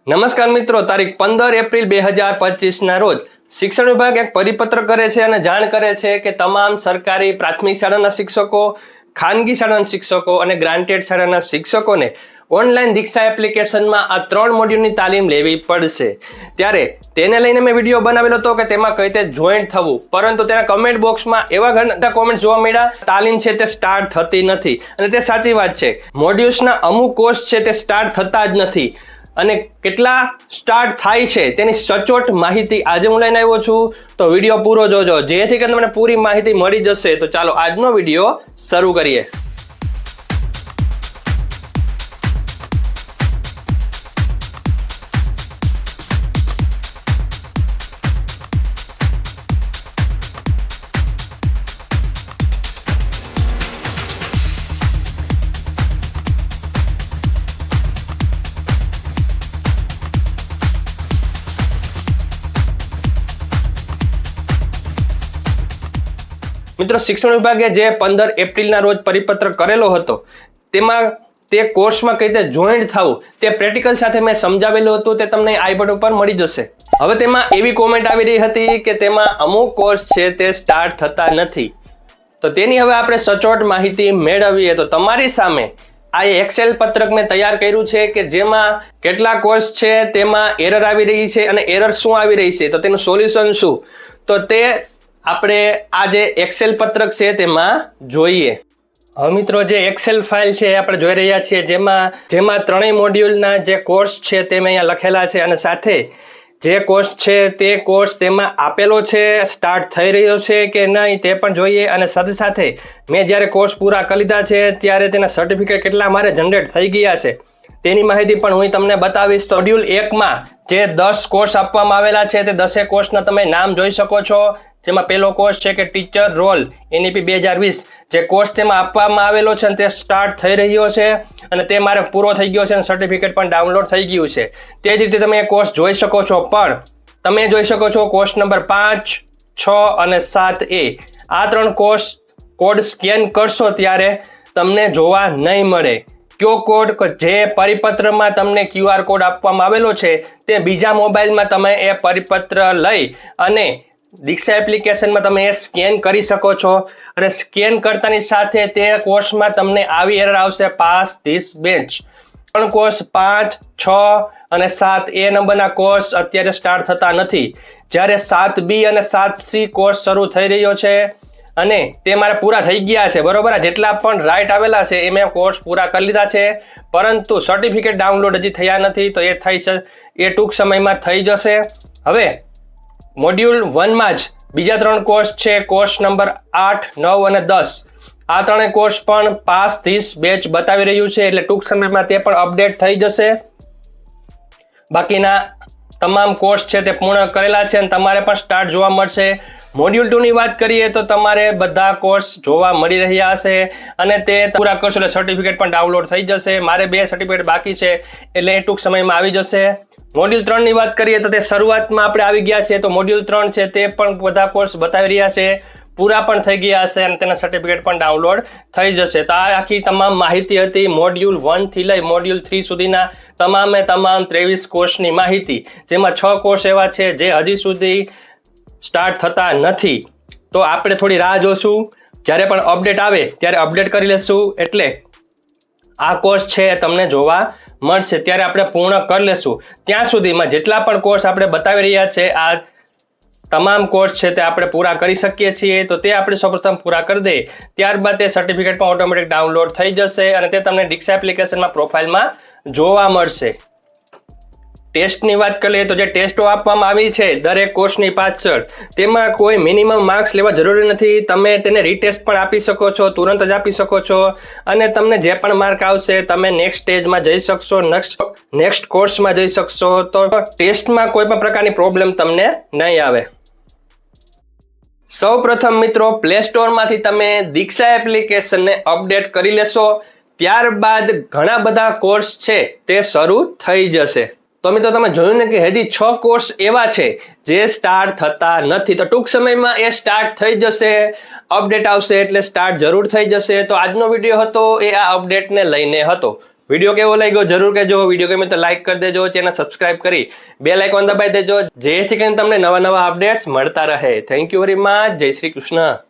નમસ્કાર મિત્રો, તારીખ 15 એપ્રિલ 2025 રોજ શિક્ષણ વિભાગ એક પરિપત્ર કરે છે અને જાણ કરે છે કે તમામ સરકારી પ્રાથમિક શાળાના શિક્ષકો, ખાનગી શાળાના શિક્ષકો અને ગ્રાન્ટેડ શાળાના શિક્ષકોને ઓનલાઈન દીક્ષા એપ્લિકેશનમાં આ 3 મોડ્યુલની તાલીમ લેવી પડશે। ત્યારે તેને લઈને મેં વિડીયો બનાવેલો હતો કે તેમાં કઈ રીતે જોઈન્ટ થવું, પરંતુ તેના કમેન્ટ બોક્સમાં એવા ઘણા કોમેન્ટ જોવા મળ્યા તાલીમ છે તે સ્ટાર્ટ થતી નથી, અને તે સાચી વાત છે। મોડ્યુલ્સના અમુક કોર્સ છે તે સ્ટાર્ટ થતા જ નથી અને કેટલા સ્ટાર્ટ થાય છે તેની સચોટ માહિતી આજે હું લઈને આવ્યો છું, તો વિડીયો પૂરો જોજો જેથી કરીને તમને પૂરી માહિતી મળી જશે। તો ચાલો આજનો વિડીયો શરૂ કરીએ। મિત્રો, શિક્ષણ વિભાગે જે 15 એપ્રિલના રોજ પરિપત્ર કરેલો હતો તેમાં તે કોર્સમાં કઈ રીતે જોઈન્ટ થવું તે પ્રેક્ટિકલ સાથે મેં સમજાવેલું હતું, તે તમને આઈ બટન ઉપર મળી જશે। હવે તેમાં એવી કોમેન્ટ આવી રહી હતી કે તેમાં અમુક કોર્સ છે તે સ્ટાર્ટ થતા નથી, તો તેની હવે આપણે સચોટ માહિતી મેળવીએ। તો તમારી સામે આ એક્સેલ પત્રક મેં તૈયાર કર્યું છે કે જેમાં કેટલા કોર્સ છે તેમાં એરર આવી રહી છે અને એરર શું આવી રહી છે, તો તેનું સોલ્યુશન શું, તો તે આપણે આ જે એક્સેલ પત્રક છે તેમાં જોઈએ। હવે મિત્રો, જે એક્સેલ ફાઇલ છે આપણે જોઈ રહ્યા છીએ જેમાં ત્રણેય મોડ્યુલના જે કોર્સ છે તે મેં અહીંયા લખેલા છે અને સાથે જે કોર્સ છે તે કોર્સ તેમાં આપેલો છે, સ્ટાર્ટ થઈ રહ્યો છે કે નહીં તે પણ જોઈએ, અને સાથે સાથે મેં જ્યારે કોર્સ પૂરા કરી લીધા છે ત્યારે તેના સર્ટિફિકેટ કેટલા મારે જનરેટ થઈ ગયા છે તેની માહિતી પણ હું તમને બતાવીશ। તો મોડ્યુલ 1માં જે 10 કોર્સ આપવામાં આવેલા છે તે 10 કોર્સના તમે નામ જોઈ શકો છો, જેમાં પહેલો કોર્સ છે કે ટીચર રોલ NEP 2020 જે કોર્સ તેમાં આપવામાં આવેલો છે અને તે સ્ટાર્ટ થઈ રહ્યો છે અને તે મારે પૂરો થઈ ગયો છે અને સર્ટિફિકેટ પણ ડાઉનલોડ થઈ ગયું છે। તે જ રીતે તમે એ કોર્સ જોઈ શકો છો, પણ તમે જોઈ શકો છો કોર્સ નંબર 5, 6 અને 7A આ 3 કોર્સ કોડ સ્કેન કરશો ત્યારે તમને જોવા નહીં મળે। કયો કોડ જે પરિપત્રમાં તમને QR કોડ આપવામાં આવેલો છે તે બીજા મોબાઈલમાં તમે એ પરિપત્ર લઈ અને દીક્ષા એપ્લિકેશનમાં તમે એ સ્કેન કરી શકો છો, અને સ્કેન કરતાની સાથે તે કોર્સમાં તમને આવી એરર આવશે, પાસ ધીસ બેન્ચ। 3 કોર્સ 5, 6 અને 7A નંબરના કોર્સ અત્યારે સ્ટાર્ટ થતા નથી, જ્યારે 7B અને 7C કોર્સ શરૂ થઈ રહ્યો છે અને તે મારે પૂરા થઈ ગયા છે, બરોબર। જેટલા પણ રાઈટ આવેલા છે એ મેં કોર્સ પૂરા કરી લીધા છે, પરંતુ સર્ટિફિકેટ ડાઉનલોડ હજી થયા નથી, તો એ ટૂંક સમયમાં થઈ જશે। હવે મોડ્યુલ 1માં જ બીજા 3 કોર્સ છે, કોર્સ નંબર 8, 9 અને 10 આ 3 કોર્સ પણ પાસ ધીસ બેચ બતાવી રહ્યું છે, એટલે ટૂંક સમયમાં તે પણ અપડેટ થઈ જશે। બાકીના તમામ કોર્સ છે તે પૂર્ણ કરેલા છે અને તમારે પણ સ્ટાર્ટ જોવા મળશે। મોડ્યુલ 2ની વાત કરીએ તો તમારે બધા કોર્સ જોવા મળી રહ્યા હશે અને તે પૂરા કરશો એટલે સર્ટિફિકેટ પણ ડાઉનલોડ થઈ જશે। મારે 2 સર્ટિફિકેટ બાકી છે એટલે ટૂંક સમયમાં આવી જશે। મોડ્યુલ 3ની વાત કરીએ તો તે શરૂઆતમાં આપણે આવી ગયા છે, તો મોડ્યુલ 3 છે તે પણ બધા કોર્સ બતાવી રહ્યા છે, પૂરા પણ થઈ ગયા હશે અને તેના સર્ટિફિકેટ પણ ડાઉનલોડ થઈ જશે। તો આ આખી તમામ માહિતી હતી મોડ્યુલ 1 થી લઈ મોડ્યુલ 3 સુધીના તમામ 23 કોર્સની માહિતી, જેમાં 6 કોર્સ એવા છે જે હજી સુધી સ્ટાર્ટ થતા નથી, તો આપણે થોડી રાહ જોશું, જ્યારે પણ અપડેટ આવે ત્યારે અપડેટ કરી લેશું, એટલે આ કોર્સ છે તમને જોવા મળશે ત્યારે આપણે પૂર્ણ કરી લેશું। ત્યાં સુધીમાં જેટલા પણ કોર્સ આપણે બતાવી રહ્યા છે આ તમામ કોર્સ છે તે આપણે પૂરા કરી શકીએ છીએ, તો તે આપણે સૌપ્રથમ પૂરા કરી દઈએ, ત્યારબાદ તે સર્ટિફિકેટ પણ ઓટોમેટિક ડાઉનલોડ થઈ જશે અને તે તમને દીક્ષા એપ્લિકેશનમાં પ્રોફાઇલમાં જોવા મળશે। ટેસ્ટની વાત કરીએ તો જે ટેસ્ટો આપવામાં આવી છે દરેક કોર્સની પાછળ, તેમાં કોઈ મિનિમમ માર્ક્સ લેવા જરૂરી નથી, તમે તેને રીટેસ્ટ પણ આપી શકો છો, તુરંત જ આપી શકો છો, અને તમને જે પણ માર્ક આવશે તમે નેક્સ્ટ સ્ટેજમાં જઈ શકશો, નેક્સ્ટ કોર્સમાં જઈ શકશો, તો ટેસ્ટમાં કોઈ પણ પ્રકારની પ્રોબ્લેમ તમને નહીં આવે। સૌ પ્રથમ મિત્રો, પ્લે સ્ટોરમાંથી તમે દીક્ષા એપ્લિકેશનને અપડેટ કરી લેશો, ત્યારબાદ ઘણા બધા કોર્સ છે તે શરૂ થઈ જશે। તો મિત્રો, તમે જોયું ને કે હજી 6 કોર્સ એવા છે જે સ્ટાર્ટ થતા નથી, તો ટૂંક સમયમાં એ સ્ટાર્ટ થઈ જશે, અપડેટ આવશે એટલે સ્ટાર્ટ જરૂર થઈ જશે। તો આજનો વિડીયો હતો એ આ અપડેટને લઈને હતો। વિડીયો કેવો લાગ્યો જરૂર કહેજો. વિડીયો ગમે તો લાઈક કરી દેજો, ચેનલ સબસ્ક્રાઇબ કરી બેલ આઇકોન દબાવી દેજો, જેથી કરીને તમને નવા અપડેટ્સ મળતા રહે. Thank you very much. જય શ્રી કૃષ્ણ.